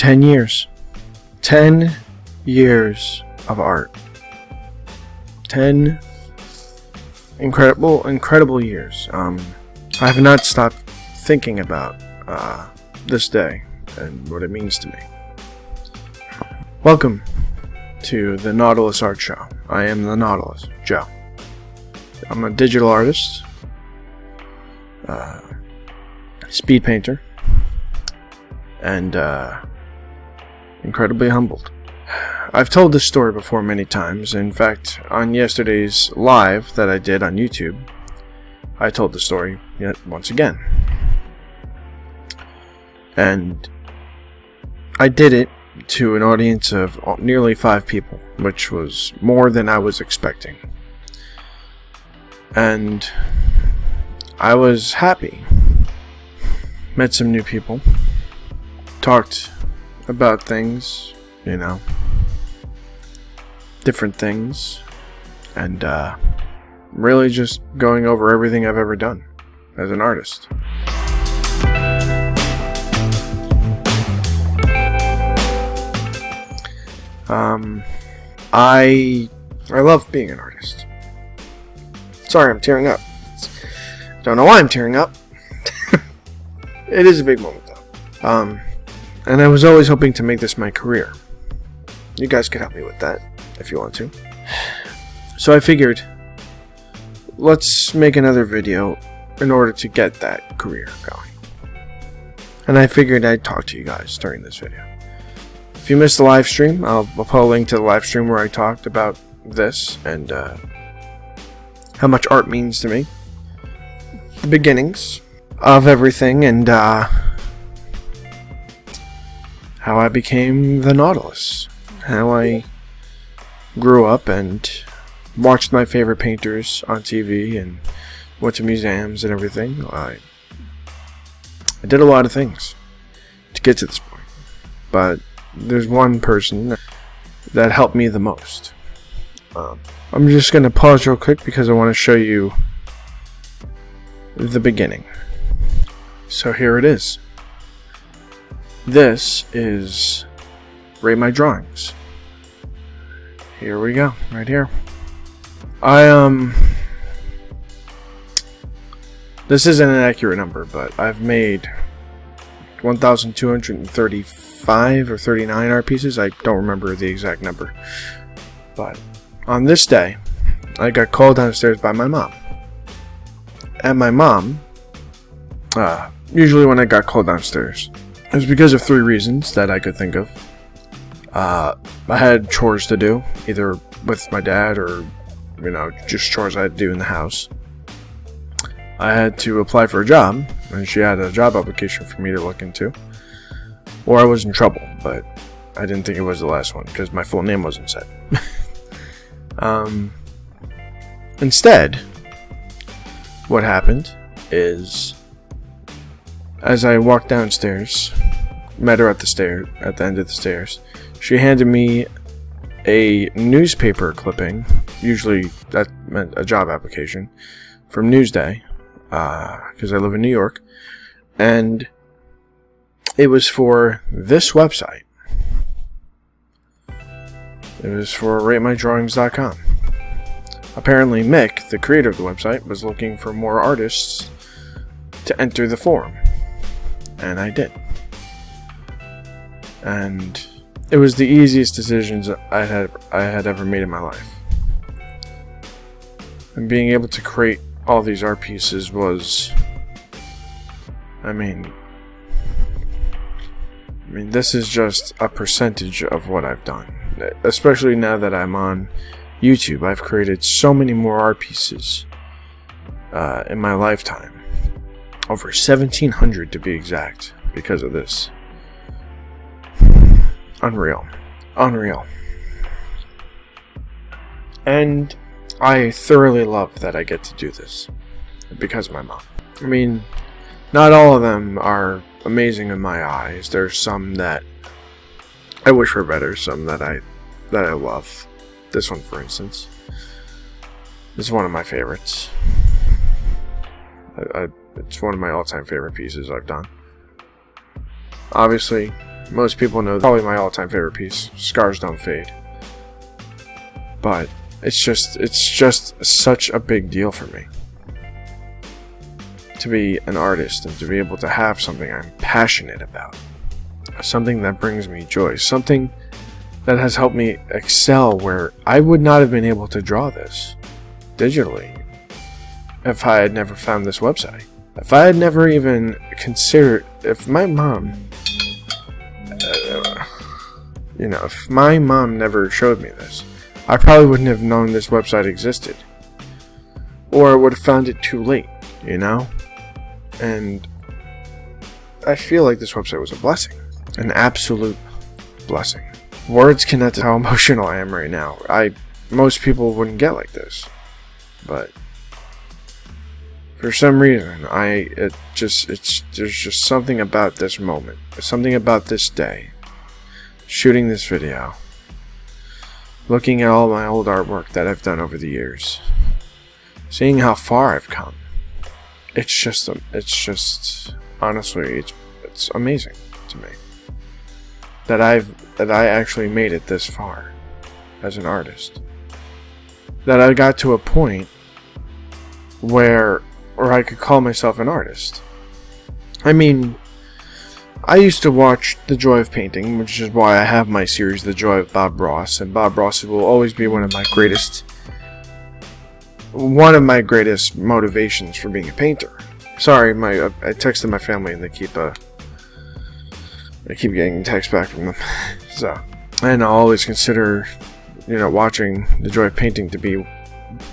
10 years. 10 years of art. 10 incredible years. I have not stopped thinking about this day and what it means to me. Welcome to the Nautilus Art Show. I am the Nautilus, Joe. I'm a digital artist, speed painter, and incredibly humbled. I've told this story before many times. In fact, on yesterday's live that I did on YouTube, I told the story yet once again. And I did it to an audience of nearly 5 people, which was more than I was expecting. And I was happy. Met some new people. Talked about things, different things. And really just going over everything I've ever done as an artist. I love being an artist. Sorry, I'm tearing up. Don't know why I'm tearing up. It is a big moment, though. And I was always hoping to make this my career. You guys could help me with that, if you want to. So I figured, let's make another video in order to get that career going. And I figured I'd talk to you guys during this video. If you missed the live stream, I'll put a link to the live stream where I talked about this and how much art means to me. The beginnings of everything and how I became the Nautilus. How I grew up and watched my favorite painters on TV and went to museums and everything. I did a lot of things to get to this point. But there's one person that helped me the most. I'm just going to pause real quick because I want to show you the beginning. So here it is. This is Rate My Drawings. Here we go, right here. This isn't an accurate number, but I've made 1,235 or 39 art pieces. I don't remember the exact number. But on this day, I got called downstairs by my mom. And my mom, usually when I got called downstairs, it was because of 3 reasons that I could think of. I had chores to do, either with my dad or, just chores I had to do in the house. I had to apply for a job, and she had a job application for me to look into. Or I was in trouble, but I didn't think it was the last one, because my full name wasn't set. Instead, what happened is, as I walked downstairs, met her at the end of the stairs, she handed me a newspaper clipping, usually that meant a job application, from Newsday, because I live in New York, and it was for this website. It was for RateMyDrawings.com. Apparently Mick, the creator of the website, was looking for more artists to enter the forum. And I did. And it was the easiest decisions I had ever made in my life. And being able to create all these art pieces was, this is just a percentage of what I've done. Especially now that I'm on YouTube, I've created so many more art pieces in my lifetime. Over 1,700 to be exact, because of this. Unreal. And I thoroughly love that I get to do this because of my mom. Not all of them are amazing in my eyes. There's some that I wish were better, some that I love. This one, for instance, is one of my favorites. It's one of my all-time favorite pieces I've done. Obviously, Most people know probably my all-time favorite piece, Scars Don't Fade. But it's just such a big deal for me to be an artist and to be able to have something I'm passionate about. Something that brings me joy. Something that has helped me excel where I would not have been able to draw this digitally if I had never found this website. If I had never even considered, if my mom, if my mom never showed me this, I probably wouldn't have known this website existed. Or I would have found it too late, And I feel like this website was a blessing. An absolute blessing. Words cannot tell how emotional I am right now. Most people wouldn't get like this. But for some reason, there's just something about this moment. Something about this day. Shooting this video. Looking at all my old artwork that I've done over the years. Seeing how far I've come. It's just honestly, it's amazing to me. That I actually made it this far as an artist. That I got to a point where I could call myself an artist. I mean, I used to watch The Joy of Painting, which is why I have my series, The Joy of Bob Ross, and Bob Ross will always be one of my greatest motivations for being a painter. Sorry, I texted my family and I keep getting texts back from them. And I'll always consider, watching The Joy of Painting to be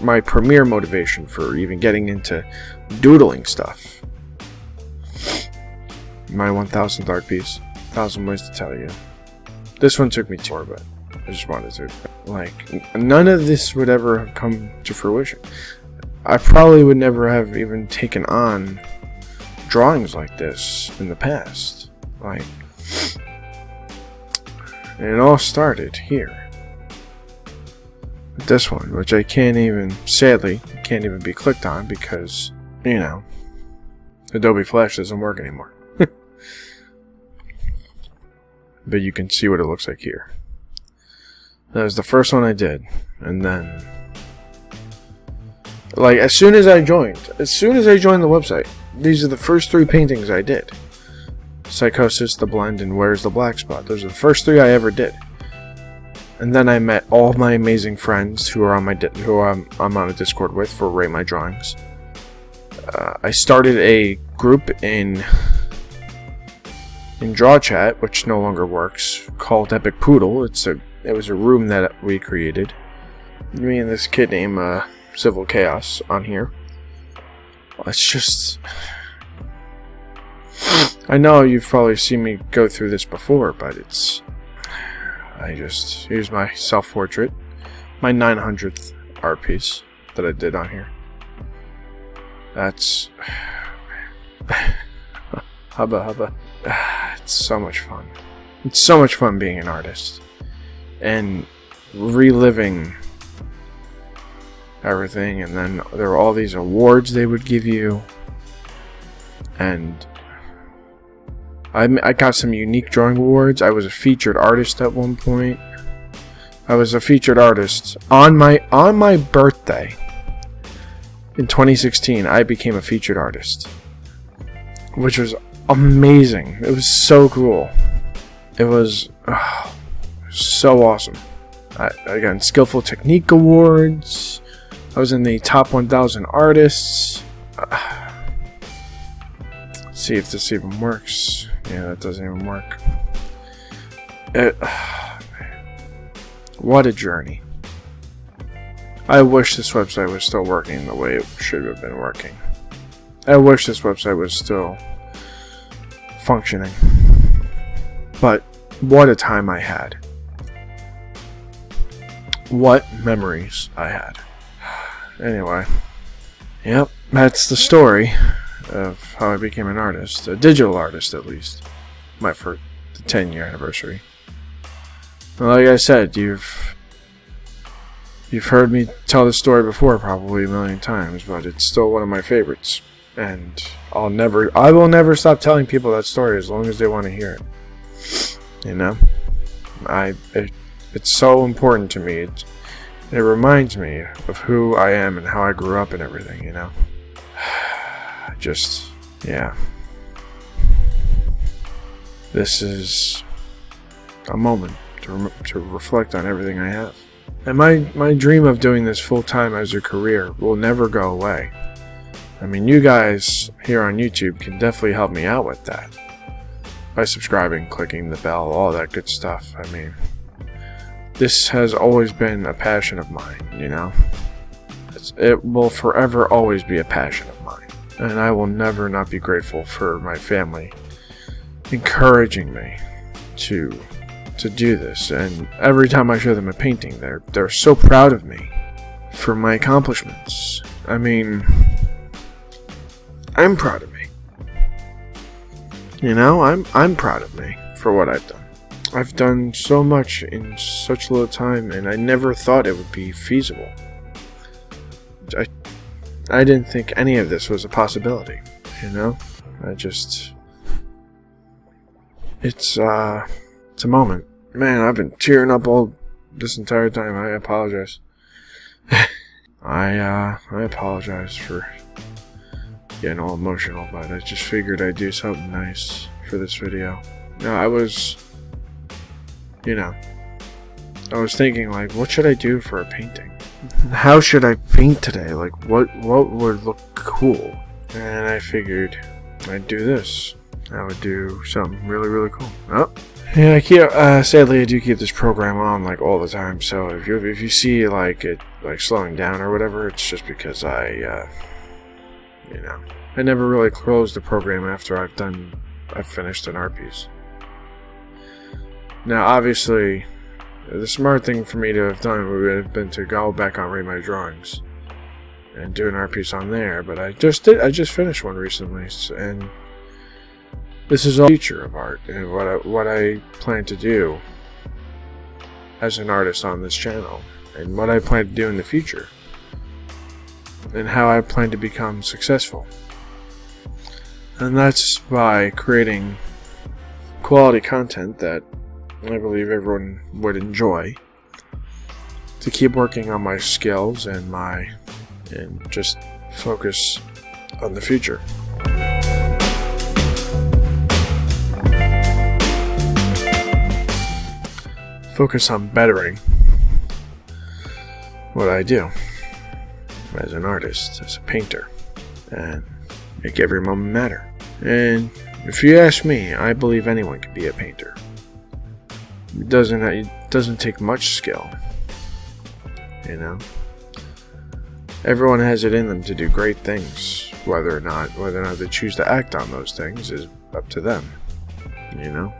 my premier motivation for even getting into doodling stuff. My 1000th art piece, 1,000 Ways to Tell You. This one took me 2 hours, but I just wanted to. None of this would ever have come to fruition. I probably would never have even taken on drawings like this in the past. And it all started here. This one, which I sadly, can't even be clicked on because, Adobe Flash doesn't work anymore. But you can see what it looks like here. That was the first one I did. And then, as soon as I joined the website, these are the first 3 paintings I did. Psychosis, The Blend, and Where's the Black Spot. Those are the first 3 I ever did. And then I met all my amazing friends who are I'm on a Discord with for Rate My Drawings. I started a group in Draw Chat, which no longer works, called Epic Poodle. It was a room that we created. Me and this kid named Civil Chaos on here. It's just, I know you've probably seen me go through this before, but here's my self-portrait, my 900th art piece that I did on here. That's hubba. It's so much fun. It's so much fun being an artist and reliving everything. And then there were all these awards they would give you, and I got some unique drawing awards. I was a featured artist at one point. I was a featured artist on my birthday in 2016. I became a featured artist, which was amazing. It was so cool. It was so awesome. I got Skillful Technique Awards. I was in the top 1,000 artists. Let's see if this even works. Yeah, that doesn't even work. What a journey. I wish this website was still working the way it should have been working. I wish this website was still functioning. But what a time I had. What memories I had. Anyway, yep, that's the story of how I became an artist, a digital artist at least, for the 10-year anniversary. Like I said, you've heard me tell this story before probably a million times, but it's still one of my favorites, and I will never stop telling people that story as long as they want to hear it. you know? It's so important to me. It reminds me of who I am and how I grew up and everything, you know? Just, yeah. This is a moment to reflect on everything I have. And my dream of doing this full-time as a career will never go away. I mean, you guys here on YouTube can definitely help me out with that. By subscribing, clicking the bell, all that good stuff. I mean, this has always been a passion of mine, you know? It will forever always be a passion of mine. And I will never not be grateful for my family encouraging me to do this. And every time I show them a painting, they're so proud of me for my accomplishments. I mean, I'm proud of me. You know, I'm proud of me for what I've done. I've done so much in such little time, and I never thought it would be feasible. I didn't think any of this was a possibility, you know? It's a moment. Man, I've been tearing up all this entire time. I apologize. I apologize for getting all emotional, but I just figured I'd do something nice for this video. Now, I was thinking, like, what should I do for a painting? How should I paint today? Like, what would look cool? And I figured I'd do this. I would do something really, really cool. Oh, yeah, sadly, I do keep this program on, like, all the time, so if you see, like, it, like, slowing down or whatever, it's just because I never really closed the program after I've finished an art piece. Now, obviously, the smart thing for me to have done would have been to go back on Rate My Drawings and do an art piece on there, but I just finished one recently, and this is all the future of art and what I plan to do as an artist on this channel, and what I plan to do in the future, and how I plan to become successful. And that's by creating quality content that I believe everyone would enjoy, to keep working on my skills and just focus on the future. Focus on bettering what I do as an artist, as a painter, and make every moment matter. And if you ask me, I believe anyone can be a painter. It doesn't take much skill, you know. Everyone has it in them to do great things. Whether or not they choose to act on those things is up to them, you know.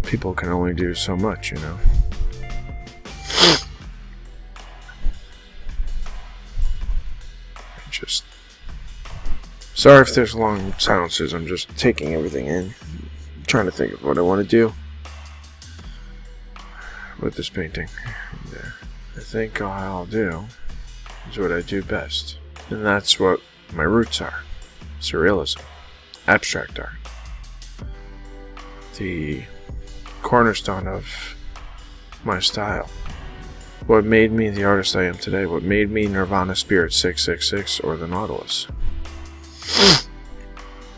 People can only do so much, you know. Just sorry if there's long silences. I'm just taking everything in. I'm trying to think of what I want to do with this painting. And, I think all I'll do is what I do best, and that's what my roots are: surrealism, abstract art. The cornerstone of my style. What made me the artist I am today, what made me Nirvana, Spirit 666, or the Nautilus,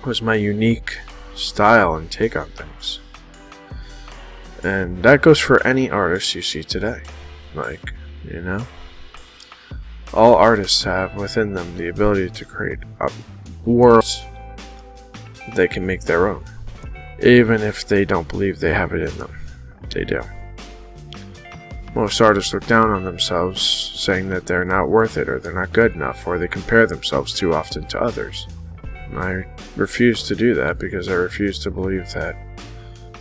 was my unique style and take on things. And that goes for any artist you see today. Like, you know, all artists have within them the ability to create worlds they can make their own. Even if they don't believe they have it in them, they do. Most artists look down on themselves, saying that they're not worth it, or they're not good enough, or they compare themselves too often to others. And I refuse to do that, because I refuse to believe that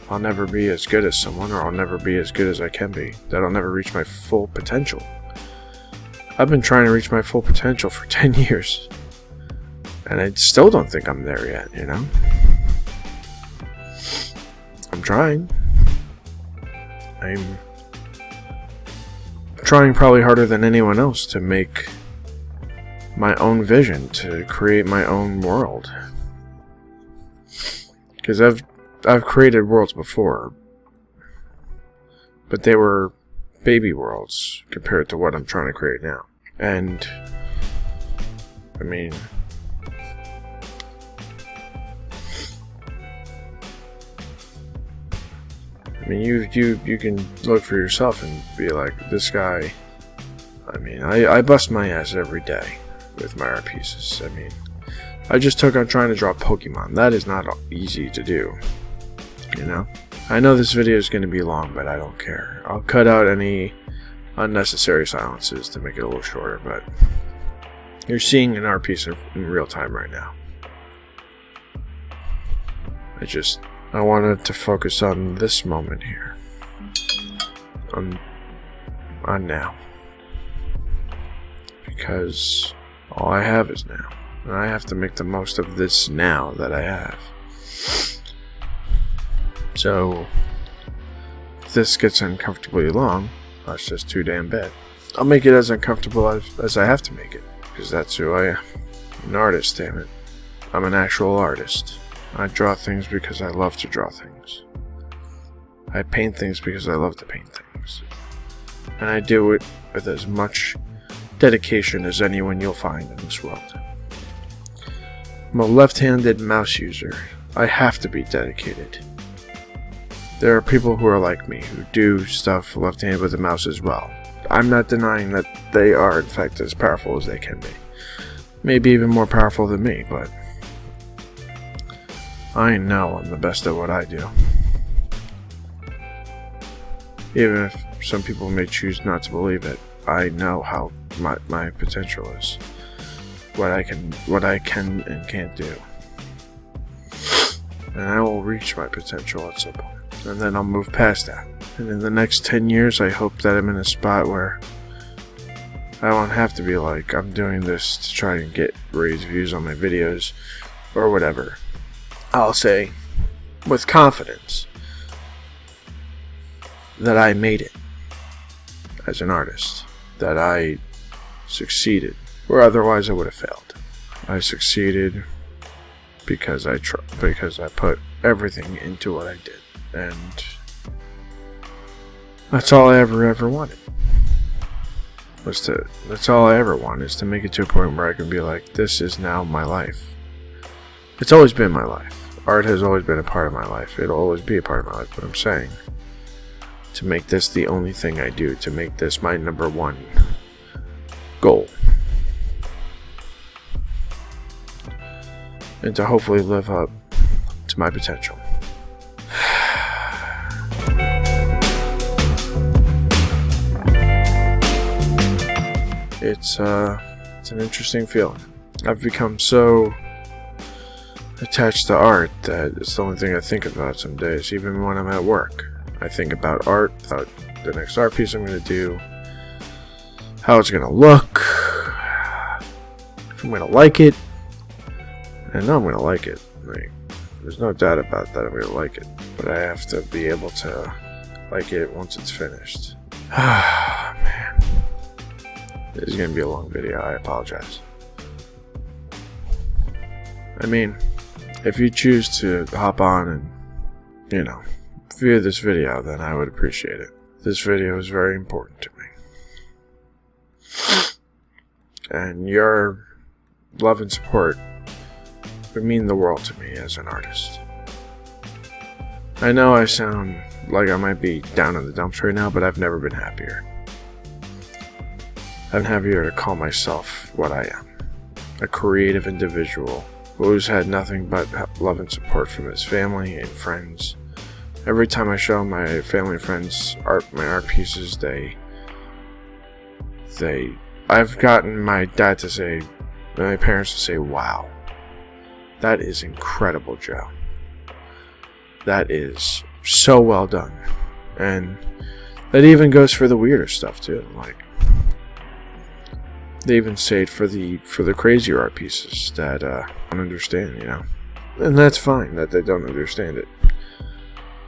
I'll never be as good as someone, or I'll never be as good as I can be, that I'll never reach my full potential. I've been trying to reach my full potential for 10 years, and I still don't think I'm there yet, you know? I'm trying. I'm trying probably harder than anyone else to make my own vision, to create my own world. Because I've created worlds before, but they were baby worlds compared to what I'm trying to create now. And I mean, you can look for yourself and be like, this guy. I mean, I bust my ass every day with my art pieces. I mean, I just took on trying to draw Pokemon. That is not easy to do, you know? I know this video is going to be long, but I don't care. I'll cut out any unnecessary silences to make it a little shorter, but you're seeing an art piece in real time right now. I wanted to focus on this moment here. On now. Because all I have is now. And I have to make the most of this now that I have. So, if this gets uncomfortably long, that's just too damn bad. I'll make it as uncomfortable as I have to make it. Because that's who I am. I'm an artist, damn it. I'm an actual artist. I draw things because I love to draw things. I paint things because I love to paint things. And I do it with as much dedication as anyone you'll find in this world. I'm a left-handed mouse user. I have to be dedicated. There are people who are like me, who do stuff left-handed with a mouse as well. I'm not denying that they are, in fact, as powerful as they can be. Maybe even more powerful than me, but I know I'm the best at what I do. Even if some people may choose not to believe it, I know how my potential is. What I can and can't do. And I will reach my potential at some point. And then I'll move past that. And in the next 10 years, I hope that I'm in a spot where I won't have to be like, I'm doing this to try and raise views on my videos or whatever. I'll say, with confidence, that I made it as an artist. That I succeeded, where otherwise I would have failed. I succeeded because I put everything into what I did, and that's all I ever wanted. That's all I ever want, is to make it to a point where I can be like, this is now my life. It's always been my life. Art has always been a part of my life. It'll always be a part of my life, but I'm saying, to make this the only thing I do, to make this my number one goal, and to hopefully live up to my potential. It's an interesting feeling. I've become so attached to art that it's the only thing I think about some days, even when I'm at work. I think about art, about the next art piece I'm going to do, how it's going to look, if I'm going to like it. I know I'm going to like it. Like, there's no doubt about that I'm going to like it. But I have to be able to like it once it's finished. Ah, man. This is going to be a long video. I apologize. I mean, if you choose to hop on and, view this video, then I would appreciate it. This video is very important to me. And your love and support would mean the world to me as an artist. I know I sound like I might be down in the dumps right now, but I've never been happier. I'm happier to call myself what I am. A creative individual who's had nothing but love and support from his family and friends. Every time I show my family and friends my art pieces, I've gotten my dad to say, my parents to say, wow, that is incredible, Joe. That is so well done. And that even goes for the weirder stuff too. Like, they even say it for the crazier art pieces that I don't understand, And that's fine that they don't understand it.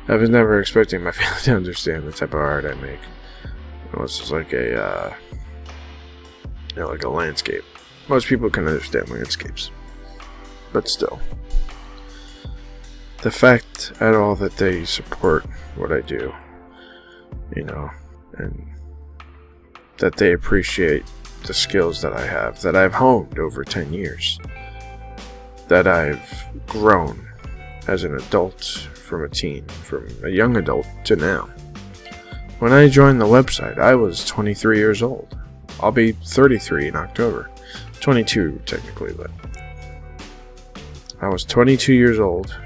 I was never expecting my family to understand the type of art I make. This is like a landscape. Most people can understand landscapes, but still, the fact at all that they support what I do, and that they appreciate the skills that I have, that I've honed over 10 years, that I've grown as an adult from a young adult to now. When I joined the website, I was 23 years old. I'll be 33 in October. 22 technically, but I was 22 years old,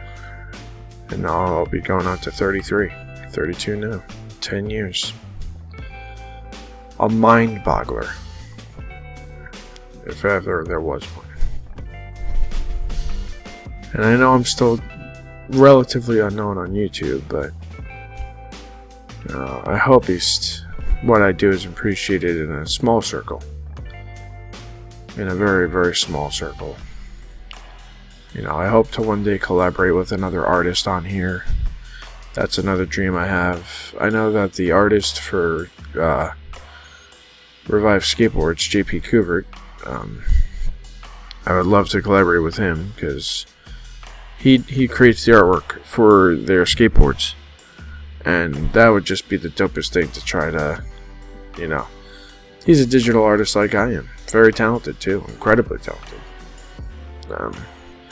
and now I'll be going on to 33. 32 now. 10 years. A mind boggler, if ever there was one. And I know I'm still relatively unknown on YouTube, but I hope at least what I do is appreciated in a small circle. In a very, very small circle. I hope to one day collaborate with another artist on here. That's another dream I have. I know that the artist for Revive Skateboards, JP Couvert, I would love to collaborate with him, because he creates the artwork for their skateboards, and that would just be the dopest thing to try to, he's a digital artist like I am, very talented too, incredibly talented,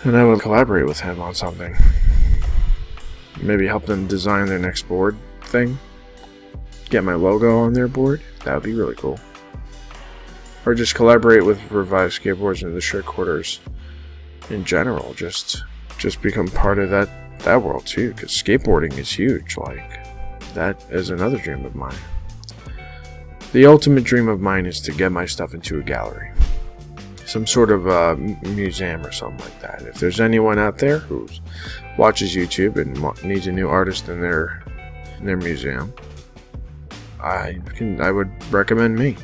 and I would collaborate with him on something, maybe help them design their next board thing, get my logo on their board. That would be really cool. Or just collaborate with Revive Skateboards and the Shirt Quarters in general. Just become part of that world too, because skateboarding is huge. That is another dream of mine. The ultimate dream of mine is to get my stuff into a gallery, some sort of museum or something like that. If there's anyone out there who watches YouTube and needs a new artist in their museum, I would recommend me.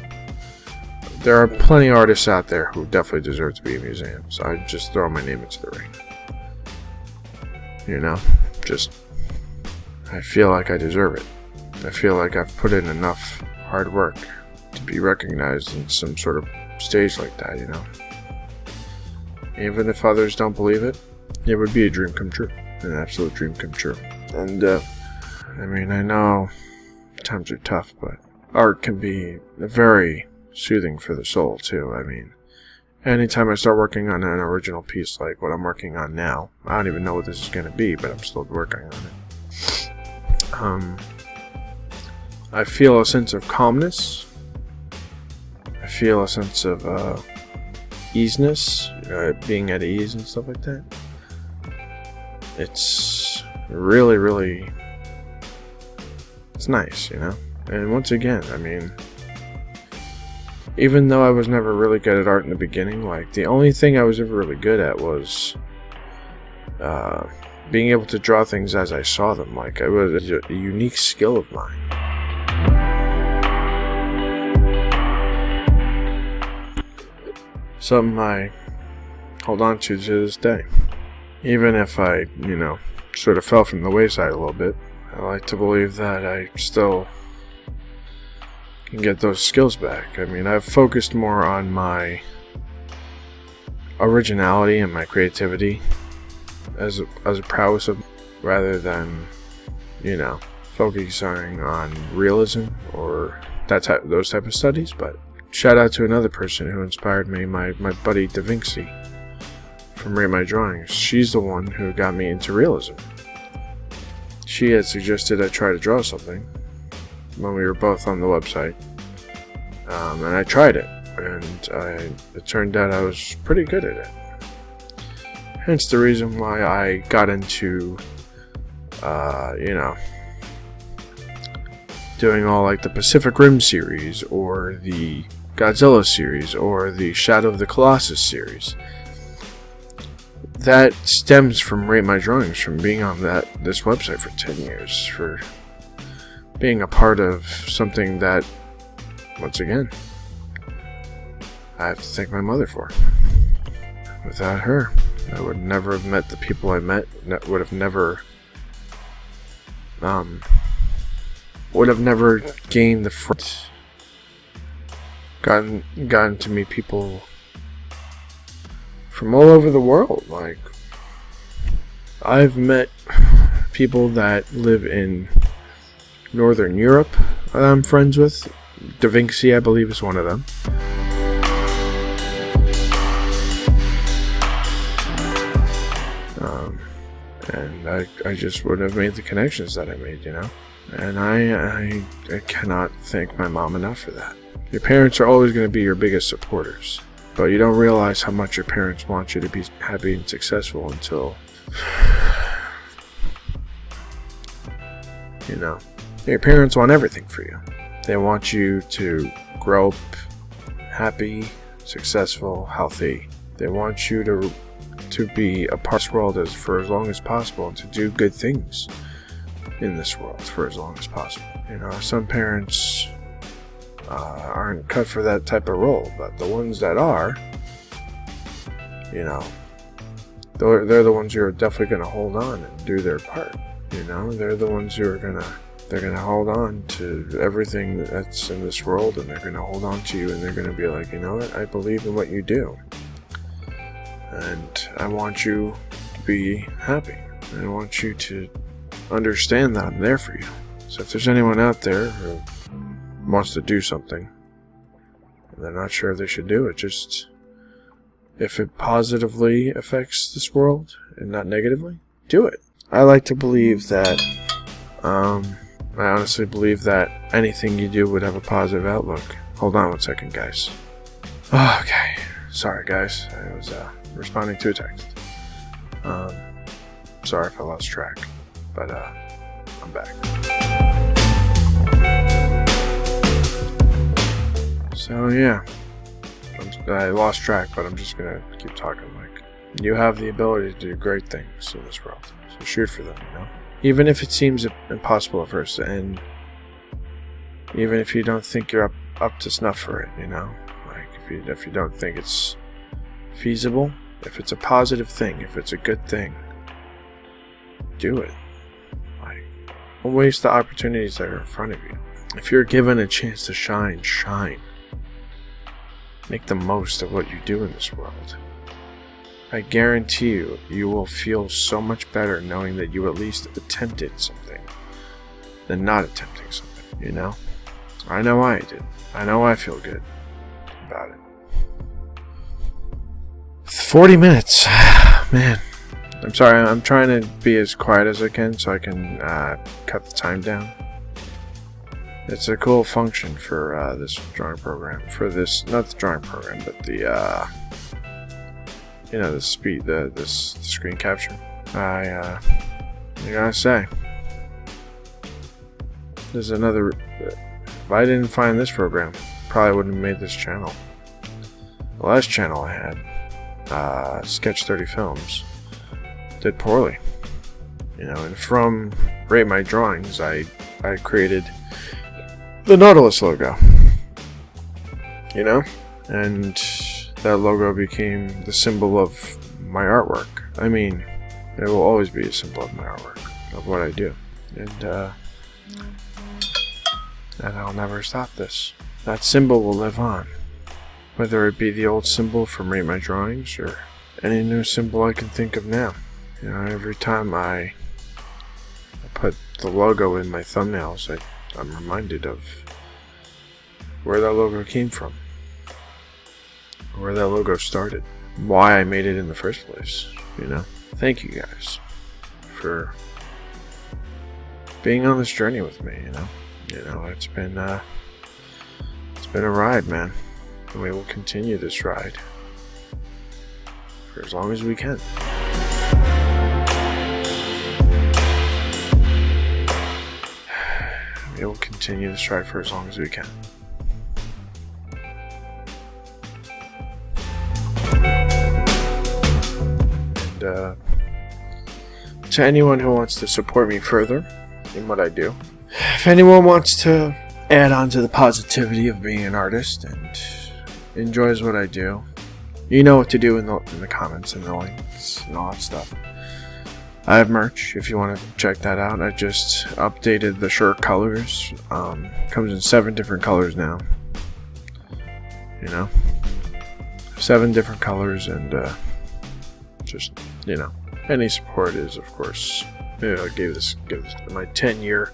There are plenty of artists out there who definitely deserve to be in museums, so I just throw my name into the ring. I feel like I deserve it. I feel like I've put in enough hard work to be recognized in some sort of stage like that, Even if others don't believe it, it would be a dream come true. An absolute dream come true. And, I know times are tough, but art can be very soothing for the soul too. Anytime I start working on an original piece like what I'm working on now, I don't even know what this is going to be, but I'm still working on it. I feel a sense of calmness. I feel a sense of easiness, being at ease and stuff like that. It's really, really, it's nice, And once again, even though I was never really good at art in the beginning, the only thing I was ever really good at was being able to draw things as I saw them. It was a unique skill of mine. Something I hold on to this day. Even if I, sort of fell from the wayside a little bit, I like to believe that I still can get those skills back. I've focused more on my originality and my creativity as a prowess of, rather than, focusing on realism or those type of studies. But shout out to another person who inspired me, my buddy Da Vinci from Rate My Drawings. She's the one who got me into realism. She had suggested I try to draw something when we were both on the website, and I tried it, and it turned out I was pretty good at it. Hence the reason why I got into, doing all the Pacific Rim series, or the Godzilla series, or the Shadow of the Colossus series. That stems from Rate My Drawings, from being on this website for 10 years, for being a part of something that, once again, I have to thank my mother for. Without her, I would never have met the people I met, would have never gained the front, gotten to meet people from all over the world, I've met people that live in Northern Europe that I'm friends with. Da Vinci, I believe, is one of them. And I just wouldn't have made the connections that I made, you know? And I cannot thank my mom enough for that. Your parents are always going to be your biggest supporters, but you don't realize how much your parents want you to be happy and successful until, you know, your parents want everything for you. They want you to grow up happy, successful, healthy. They want you to be a part of this world for as long as possible and to do good things in this world for as long as possible. You know, some parents aren't cut for that type of role, but the ones that are, you know, they're the ones who are definitely going to hold on and do their part. You know, they're the ones who are they're gonna hold on to everything that's in this world, and they're gonna hold on to you, and they're gonna be like, you know what, I believe in what you do, and I want you to be happy. I want you to understand that I'm there for you. So if there's anyone out there who wants to do something and they're not sure if they should do it, just if it positively affects this world and not negatively, do it. I like to believe that I honestly believe that anything you do would have a positive outlook. Hold on 1 second, guys. Okay, sorry guys, I was responding to a text. Sorry if I lost track, but I'm back. So yeah, I lost track, but I'm just gonna keep talking. Like, you have the ability to do great things in this world, so shoot for them, you know? Even if it seems impossible at first, and even if you don't think you're up to snuff for it, you know? Like, if you don't think it's feasible, if it's a positive thing, if it's a good thing, do it. Like, don't waste the opportunities that are in front of you. If you're given a chance to shine, shine. Make the most of what you do in this world. I guarantee you, you will feel so much better knowing that you at least attempted something than not attempting something, you know? I know I did. I know I feel good about it. 40 minutes. Man. I'm sorry, I'm trying to be as quiet as I can so I can cut the time down. It's a cool function for this drawing program. For this, not the drawing program, but the, you know, the speed, the screen capture. I gotta say, there's another. If I didn't find this program, probably wouldn't have made this channel. The last channel I had, Sketch 30 Films, did poorly. You know, and from Rate My Drawings, I created the Nautilus logo. You know, and that logo became the symbol of my artwork. I mean, it will always be a symbol of my artwork, of what I do. And I'll never stop this. That symbol will live on. Whether it be the old symbol from Rate My Drawings or any new symbol I can think of now. You know, every time I put the logo in my thumbnails, I'm reminded of where that logo came from. Where that logo started. Why I made it in the first place, you know? Thank you guys for being on this journey with me, you know? You know, it's been a ride, man. And we will continue this ride for as long as we can. We will continue this ride for as long as we can. And to anyone who wants to support me further in what I do, if anyone wants to add on to the positivity of being an artist and enjoys what I do, you know what to do in the comments and the links and all that stuff. I have merch if you want to check that out. I just updated the shirt colors. Comes in 7 different colors now. You know, 7 different colors, and just, you know, Any support is, of course, give this my 10-year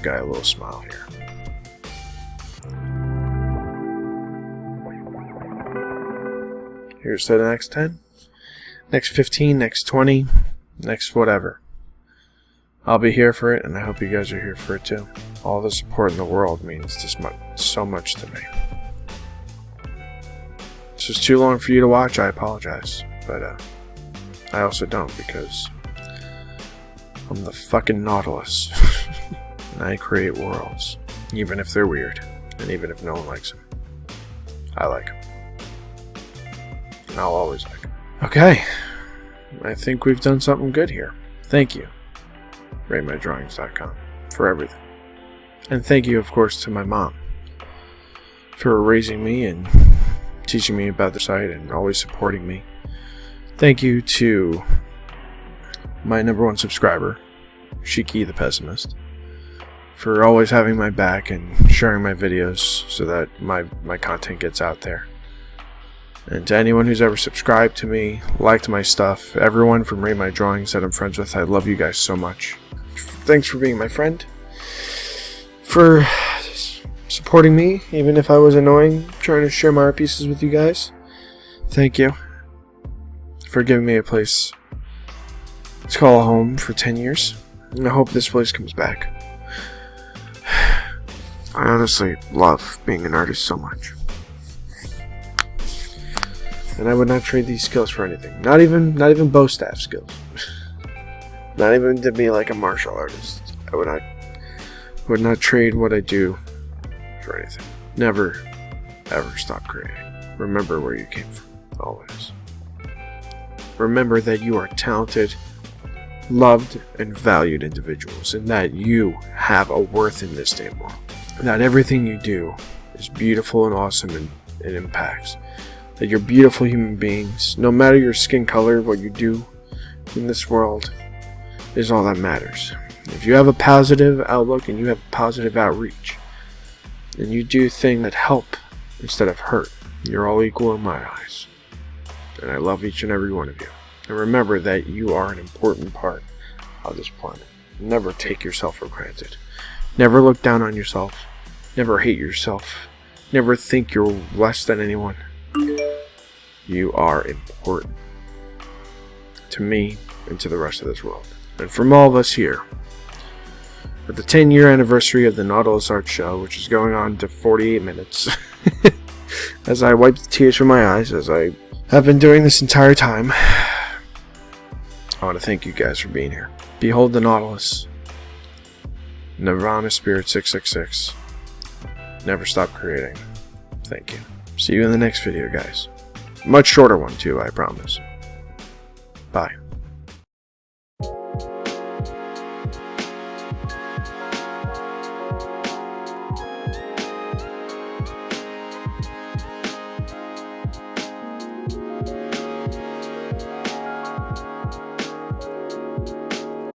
guy a little smile here. Here's to the next 10, next 15, next 20, next whatever. I'll be here for it, and I hope you guys are here for it too. All the support in the world means so much to me. This was too long for you to watch, I apologize. But I also don't, because I'm the fucking Nautilus. And I create worlds. Even if they're weird. And even if no one likes them. I like them. And I'll always like them. Okay. I think we've done something good here. Thank you. RateMyDrawings.com for everything. And thank you, of course, to my mom for raising me and teaching me about the site and always supporting me. Thank you to my #1 subscriber, Shiki the Pessimist, for always having my back and sharing my videos so that my content gets out there. And to anyone who's ever subscribed to me, liked my stuff, everyone from Rate My Drawings that I'm friends with, I love you guys so much. Thanks for being my friend, for supporting me, even if I was annoying, trying to share my art pieces with you guys. Thank you for giving me a place to call home for 10 years. And I hope this place comes back. I honestly love being an artist so much. And I would not trade these skills for anything. Not even bow staff skills. Not even to be like a martial artist. I would not trade what I do for anything. Never, ever stop creating. Remember where you came from. Always. Remember that you are talented, loved, and valued individuals, and that you have a worth in this damn world. That everything you do is beautiful and awesome and it impacts. That you're beautiful human beings. No matter your skin color, what you do in this world is all that matters. If you have a positive outlook and you have positive outreach, and you do things that help instead of hurt, you're all equal in my eyes. And I love each and every one of you. And remember that you are an important part of this planet. Never take yourself for granted. Never look down on yourself. Never hate yourself. Never think you're less than anyone. You are important to me and to the rest of this world. And from all of us here, at the 10-year anniversary of the Nautilus Art Show, which is going on to 48 minutes, as I wipe the tears from my eyes, as I have been doing this entire time, I want to thank you guys for being here. Behold the Nautilus. Nirvana Spirit 666. Never stop creating. Thank you. See you in the next video, guys. Much shorter one, too, I promise. Bye.